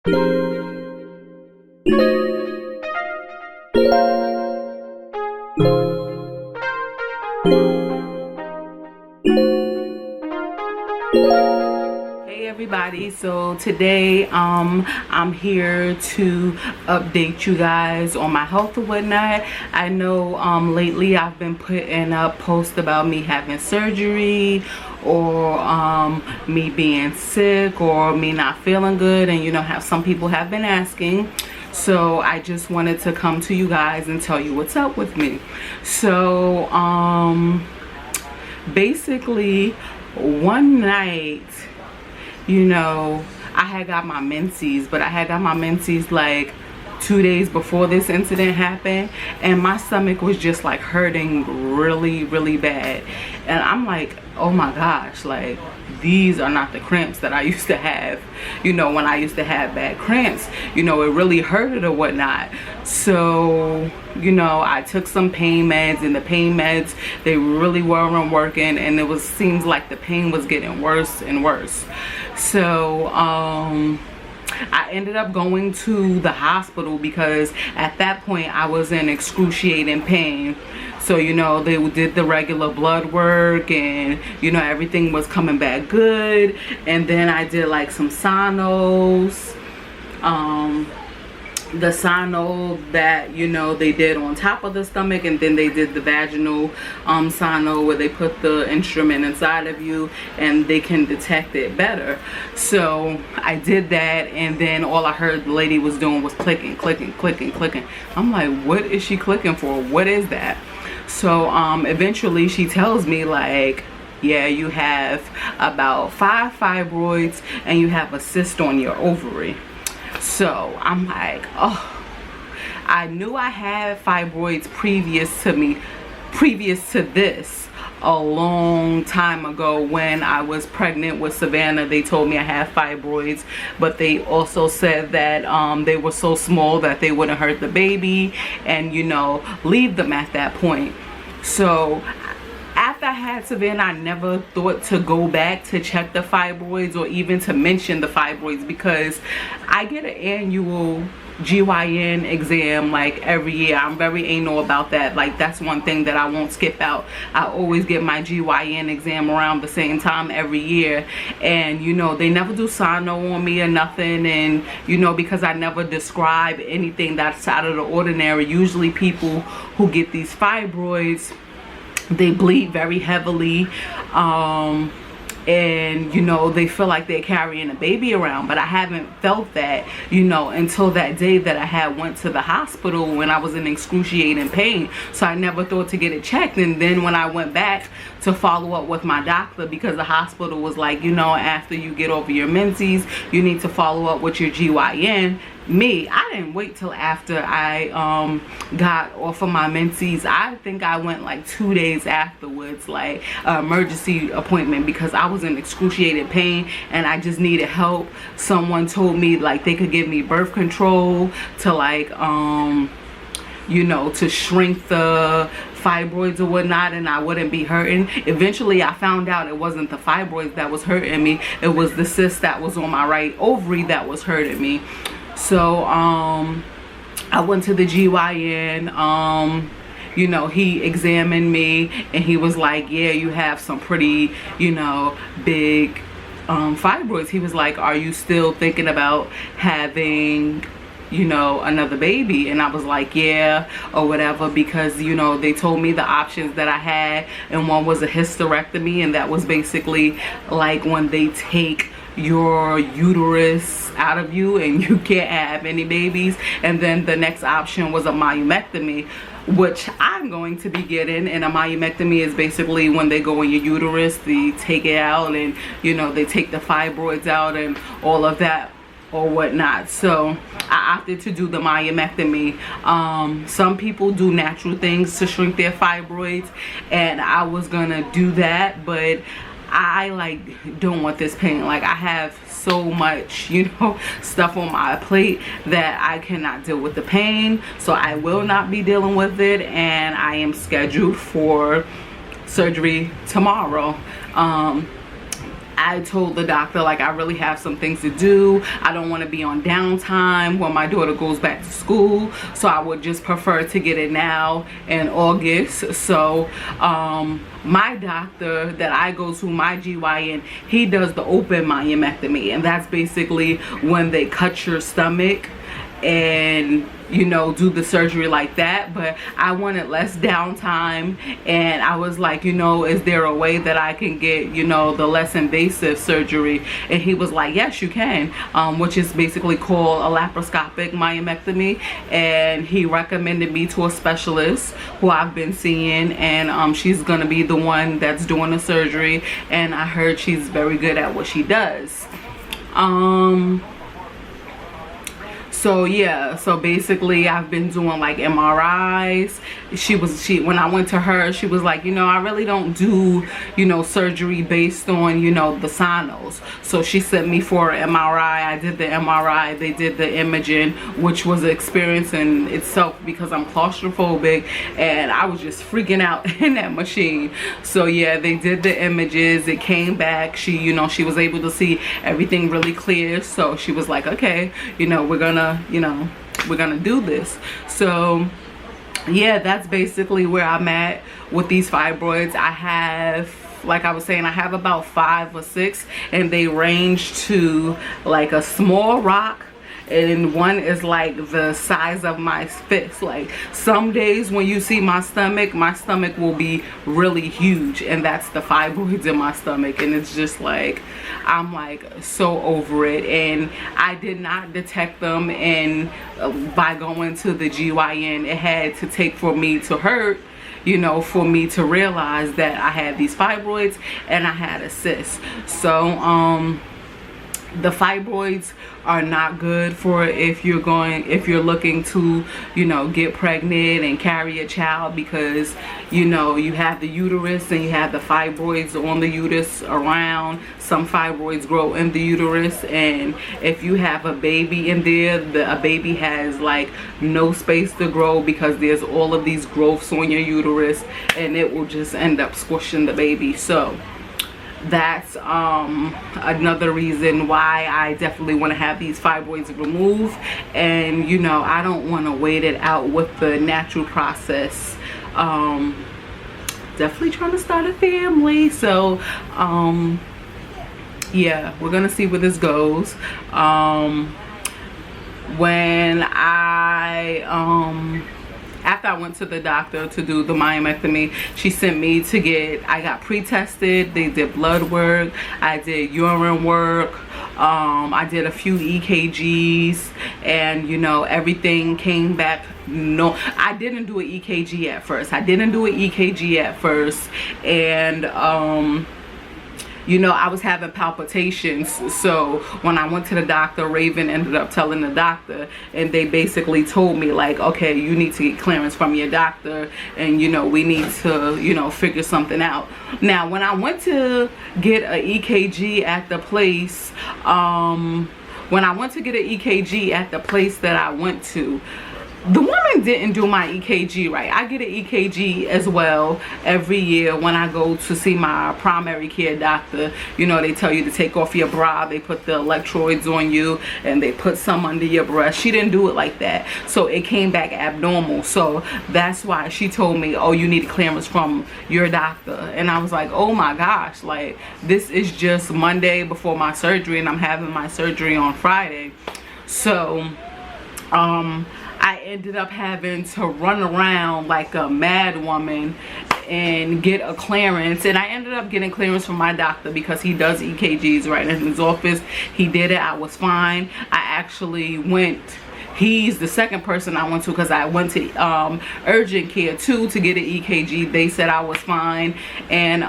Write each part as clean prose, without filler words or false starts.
Hey everybody, so today I'm here to update you guys on my health or whatnot. I know lately I've been putting up posts about me having surgery or me being sick or me not feeling good, and you know how some people have been asking. So I just wanted to come to you guys and tell you what's up with me. So basically one night, you know, I had got my menses, but I had got my menses like 2 days before this incident happened, and my stomach was just like hurting really bad. And I'm like, oh my gosh, like these are not the cramps that I used to have, you know, when I used to have bad cramps. You know, it really hurted or whatnot. So, you know, I took some pain meds, and the pain meds, they really weren't working, and it seems like the pain was getting worse and worse. So I ended up going to the hospital because at that point I was in excruciating pain. So, you know, they did the regular blood work, and, you know, everything was coming back good. And then I did like some sonos, the sono that, you know, they did on top of the stomach, and then they did the vaginal sono where they put the instrument inside of you and they can detect it better. So I did that, and then all I heard the lady was doing was clicking. I'm like, what is she clicking for? What is that? So eventually she tells me, like, yeah, you have about 5 fibroids and you have a cyst on your ovary. So I'm like, oh, I knew I had fibroids previous to this a long time ago. When I was pregnant with Savannah, they told me I had fibroids, but they also said that they were so small that they wouldn't hurt the baby, and, you know, leave them at that point. So after I had Savannah, I never thought to go back to check the fibroids or even to mention the fibroids, because I get an annual GYN exam like every year. I'm very anal about that. Like, that's one thing that I won't skip out. I always get my GYN exam around the same time every year, and, you know, they never do sono on me or nothing. And, you know, because I never describe anything that's out of the ordinary, usually people who get these fibroids, they bleed very heavily, and, you know, they feel like they're carrying a baby around. But I haven't felt that, you know, until that day that I had went to the hospital when I was in excruciating pain. So I never thought to get it checked. And then when I went back to follow up with my doctor, because the hospital was like, you know, after you get over your menses, you need to follow up with your GYN. I didn't wait till after I got off of my menses. I think I went like 2 days afterwards, like an emergency appointment, because I was in excruciating pain and I just needed help. Someone told me like they could give me birth control to, like, you know, to shrink the fibroids or whatnot, and I wouldn't be hurting. Eventually I found out it wasn't the fibroids that was hurting me, it was the cyst that was on my right ovary that was hurting me. So I went to the GYN. You know, he examined me and he was like, yeah, you have some pretty, you know, big fibroids. He was like, are you still thinking about having, you know, another baby? And I was like, yeah, or whatever, because, you know, they told me the options that I had, and one was a hysterectomy, and that was basically like when they take your uterus out of you and you can't have any babies. And then the next option was a myomectomy, which I'm going to be getting. And a myomectomy is basically when they go in your uterus, they take it out, and, you know, they take the fibroids out and all of that or whatnot. So I opted to do the myomectomy. Some people do natural things to shrink their fibroids, and I was gonna do that, but I like don't want this pain. Like, I have so much, you know, stuff on my plate that I cannot deal with the pain. So I will not be dealing with it, and I am scheduled for surgery tomorrow. I told the doctor, like, I really have some things to do. I don't want to be on downtime when my daughter goes back to school, so I would just prefer to get it now in August. So my doctor that I go to, my GYN, he does the open myomectomy, and that's basically when they cut your stomach and, you know, do the surgery like that. But I wanted less downtime, and I was like, you know, is there a way that I can get, you know, the less invasive surgery? And he was like, yes, you can, which is basically called a laparoscopic myomectomy. And he recommended me to a specialist who I've been seeing, and she's gonna be the one that's doing the surgery, and I heard she's very good at what she does. So yeah, so basically I've been doing like MRIs. When I went to her, she was like, you know, I really don't do, you know, surgery based on, you know, the sinos. So she sent me for an MRI. I did the MRI, they did the imaging, which was an experience in itself because I'm claustrophobic and I was just freaking out in that machine. So yeah, they did the images, it came back. She, you know, she was able to see everything really clear. So she was like, okay, you know, we're gonna do this. So yeah, that's basically where I'm at with these fibroids. I have, like I was saying, I have about 5 or 6, and they range to like a small rock, and one is like the size of my fist. Like some days when you see my stomach will be really huge, and that's the fibroids in my stomach. And it's just like, I'm like so over it, and I did not detect them. And by going to the GYN, it had to take for me to hurt, you know, for me to realize that I had these fibroids and I had a cyst. So the fibroids are not good for if you're looking to, you know, get pregnant and carry a child, because, you know, you have the uterus and you have the fibroids on the uterus around. Some fibroids grow in the uterus, and if you have a baby in there, a baby has like no space to grow because there's all of these growths on your uterus, and it will just end up squishing the baby. So that's another reason why I definitely want to have these fibroids removed. And, you know, I don't want to wait it out with the natural process. Definitely trying to start a family. So yeah, we're gonna see where this goes. After I went to the doctor to do the myomectomy, she sent me to I got pre-tested. They did blood work, I did urine work, I did a few EKGs, and, you know, everything came back. No, I didn't do an EKG at first. And you know, I was having palpitations. So when I went to the doctor, Raven ended up telling the doctor, and they basically told me like, okay, you need to get clearance from your doctor, and, you know, we need to, you know, figure something out. Now, when I went to get an EKG at the place, that I went to, the woman didn't do my EKG right. I get an EKG as well every year when I go to see my primary care doctor. You know, they tell you to take off your bra, they put the electrodes on you, and they put some under your breast. She didn't do it like that, so it came back abnormal. So that's why she told me, oh, you need clearance from your doctor. And I was like, oh my gosh, like, this is just Monday before my surgery, and I'm having my surgery on Friday. So I ended up having to run around like a mad woman and get a clearance. And I ended up getting clearance from my doctor because he does EKGs right in his office. He did it. I was fine. I actually went, he's the second person I went to, because I went to urgent care too to get an EKG. They said I was fine. And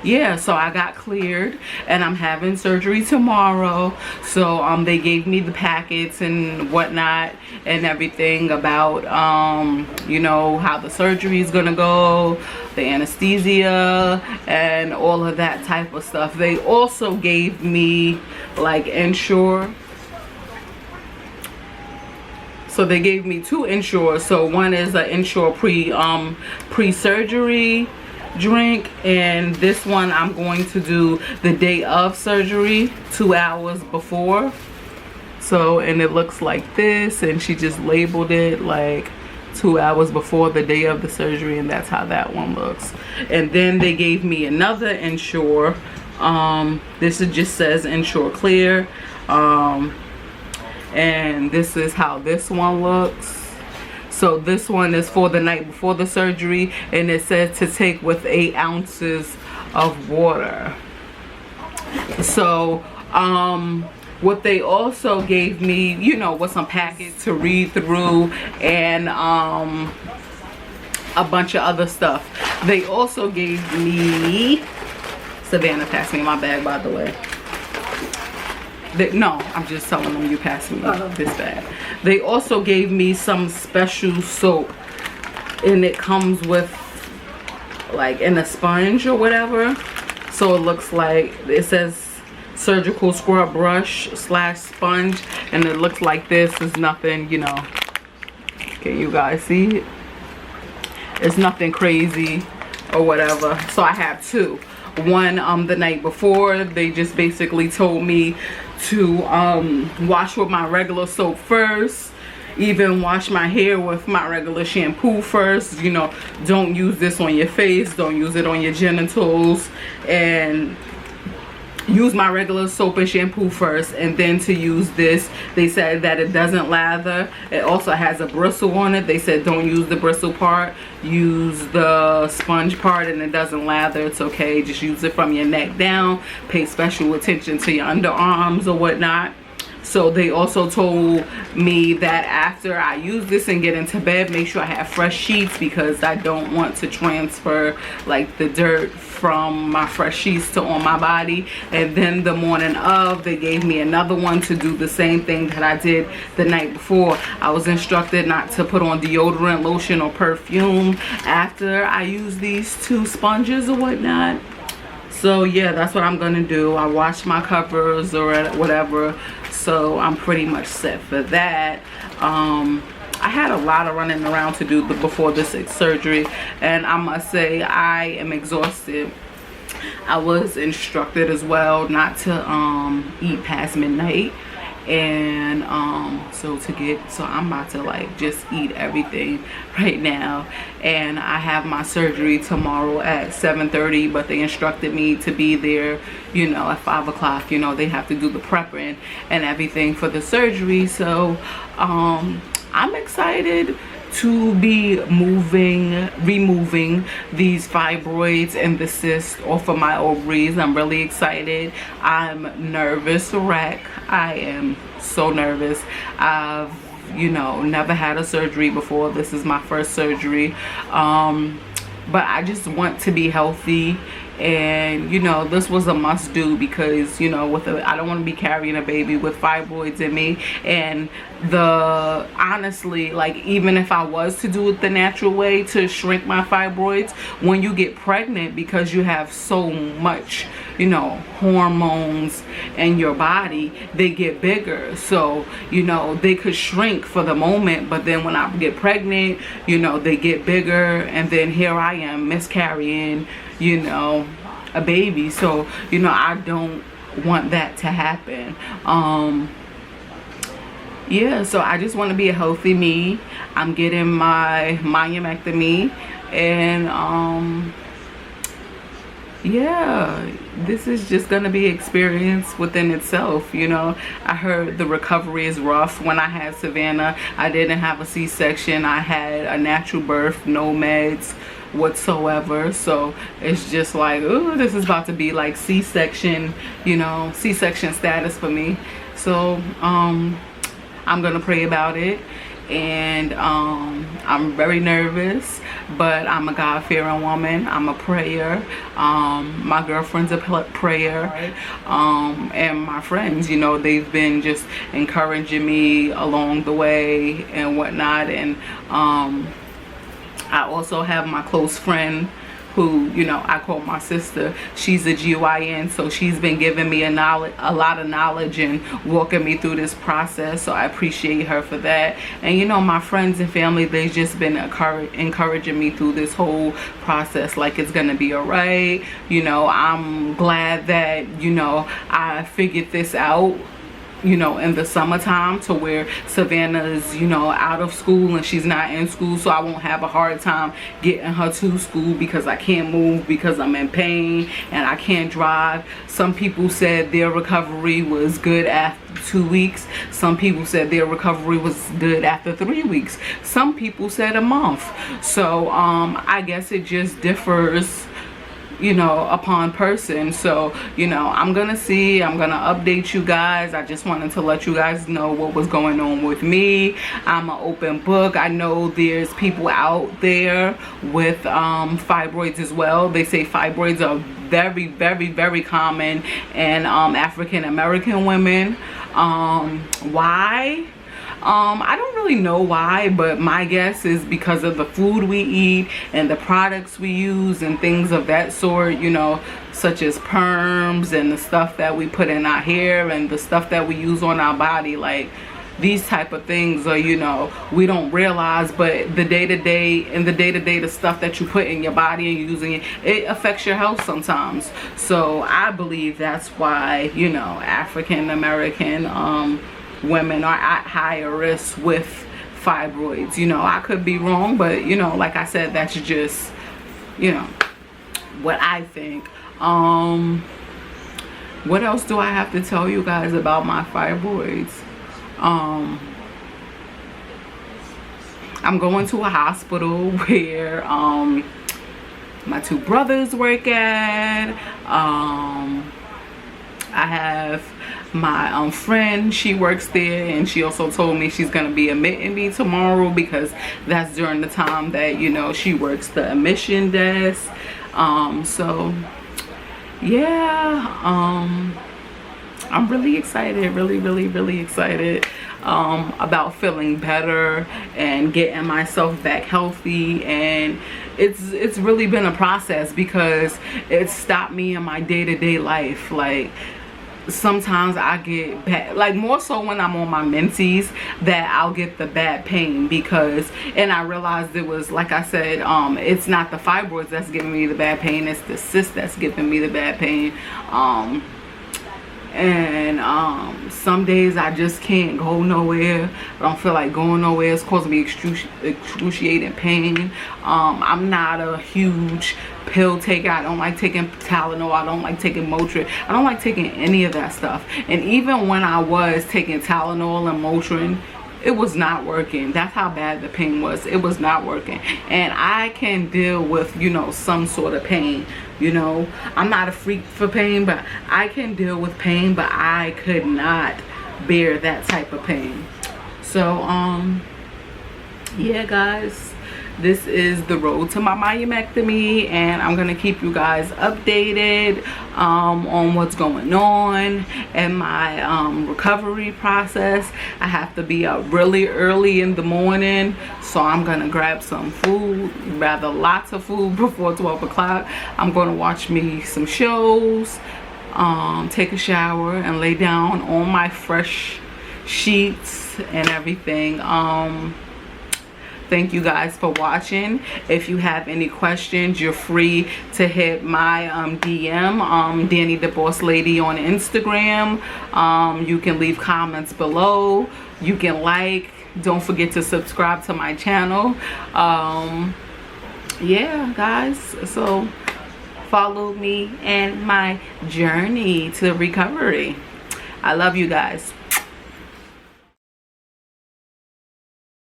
yeah, so I got cleared, and I'm having surgery tomorrow. So they gave me the packets and whatnot and everything about you know, how the surgery is gonna go, the anesthesia, and all of that type of stuff. They also gave me like Ensure. So they gave me 2 Ensures. So one is an Ensure pre-surgery, drink, and this one I'm going to do the day of surgery, 2 hours before. So, and it looks like this, and she just labeled it like 2 hours before the day of the surgery, and that's how that one looks. And then they gave me another Ensure. This just says Ensure Clear, and this is how this one looks. So this one is for the night before the surgery, and it says to take with 8 ounces of water. So what they also gave me, you know, was some packets to read through, and a bunch of other stuff. They also gave me, Savannah passed me my bag, by the way. No, I'm just telling them you passed me this bag. They also gave me some special soap, and it comes with like in a sponge or whatever. So it looks like, it says surgical scrub brush / sponge, and it looks like this. Is nothing, you know, can you guys see it? It's nothing crazy or whatever. So I have 2. One the night before, they just basically told me to wash with my regular soap first, even wash my hair with my regular shampoo first. You know, don't use this on your face, don't use it on your genitals, and use my regular soap and shampoo first, and then to use this. They said that it doesn't lather. It also has a bristle on it. They said don't use the bristle part, use the sponge part, and it doesn't lather. It's okay, just use it from your neck down. Pay special attention to your underarms or whatnot. So they also told me that after I use this and get into bed, make sure I have fresh sheets, because I don't want to transfer like the dirt from my fresh sheets to on my body. And then the morning of, they gave me another one to do the same thing that I did the night before. I was instructed not to put on deodorant, lotion, or perfume after I use these 2 sponges or whatnot. So yeah, that's what I'm gonna do. I wash my covers or whatever, so I'm pretty much set for that. I had a lot of running around to do before this surgery, and I must say I am exhausted. I was instructed as well not to eat past midnight, and so I'm about to like just eat everything right now. And I have my surgery tomorrow at 7:30, but they instructed me to be there, you know, at 5 o'clock. You know, they have to do the prepping and everything for the surgery. So I'm excited to be removing these fibroids and the cyst off of my ovaries. I'm really excited. I'm nervous wreck. I am so nervous. I've, you know, never had a surgery before. This is my first surgery. But I just want to be healthy, and you know, this was a must do, because you know, I don't want to be carrying a baby with fibroids in me. And honestly, like, even if I was to do it the natural way to shrink my fibroids, when you get pregnant, because you have so much, you know, hormones in your body, they get bigger. So you know, they could shrink for the moment, but then when I get pregnant, you know, they get bigger, and then here I am miscarrying, you know, a baby. So you know, I don't want that to happen. Yeah, so I just want to be a healthy me. I'm getting my myomectomy, and yeah, this is just gonna be experience within itself. You know, I heard the recovery is rough. When I had Savannah, I didn't have a C-section. I had a natural birth, no meds whatsoever. So it's just like, ooh, this is about to be like C-section, you know, C-section status for me. So I'm gonna pray about it, and I'm very nervous, but I'm a God-fearing woman. I'm a prayer. My girlfriend's a prayer, and my friends, you know, they've been just encouraging me along the way and whatnot. And I also have my close friend who, you know, I call my sister. She's a GYN, so she's been giving me a lot of knowledge and walking me through this process, so I appreciate her for that. And you know, my friends and family, they've just been encouraging me through this whole process, like it's gonna be all right. You know, I'm glad that, you know, I figured this out, you know, in the summertime, to where Savannah is, you know, out of school and she's not in school, so I won't have a hard time getting her to school, because I can't move because I'm in pain and I can't drive. Some people said their recovery was good after 2 weeks. Some people said their recovery was good after 3 weeks. Some people said a month. So I guess it just differs, you know, upon person. So, you know, I'm gonna update you guys. I just wanted to let you guys know what was going on with me. I'm an open book. I know there's people out there with fibroids as well. They say fibroids are very, very, very common in African American women. Why? I don't really know why, but my guess is because of the food we eat and the products we use and things of that sort, you know, such as perms and the stuff that we put in our hair and the stuff that we use on our body. Like, these type of things are, you know, we don't realize, but the day-to-day, the stuff that you put in your body and using it affects your health sometimes. So I believe that's why, you know, African American women are at higher risk with fibroids. You know, I could be wrong, but you know, like I said, that's just, you know, what I think. What else do I have to tell you guys about my fibroids? I'm going to a hospital where my two brothers work at. I have my friend, she works there, and she also told me she's gonna be admitting me tomorrow, because that's during the time that, you know, she works the admission desk. So yeah, I'm really excited, really excited about feeling better and getting myself back healthy. And it's really been a process, because it stopped me in my day-to-day life. Like, sometimes I get bad, like more so when I'm on my menses, that I'll get the bad pain, because, and I realized it was, like I said, it's not the fibroids that's giving me the bad pain, it's the cyst that's giving me the bad pain. Some days I just can't go nowhere. I don't feel like going nowhere. It's causing me excruciating pain. I'm not a huge pill taker. I don't like taking Tylenol. I don't like taking Motrin. I don't like taking any of that stuff. And even when I was taking Tylenol and Motrin, it was not working. That's how bad the pain was. It was not working. And I can deal with, you know, some sort of pain. You know, I'm not a freak for pain, but I can deal with pain, but I could not bear that type of pain. So yeah, guys, this is the road to my myomectomy, and I'm gonna keep you guys updated on what's going on and my recovery process. I have to be up really early in the morning, so I'm gonna grab some food, rather lots of food, before 12 o'clock. I'm gonna watch me some shows, take a shower, and lay down on my fresh sheets and everything. Thank you guys for watching. If you have any questions, you're free to hit my DM, Danny the Boss Lady on Instagram. You can leave comments below. You can like. Don't forget to subscribe to my channel. Yeah, guys. So follow me and my journey to recovery. I love you guys.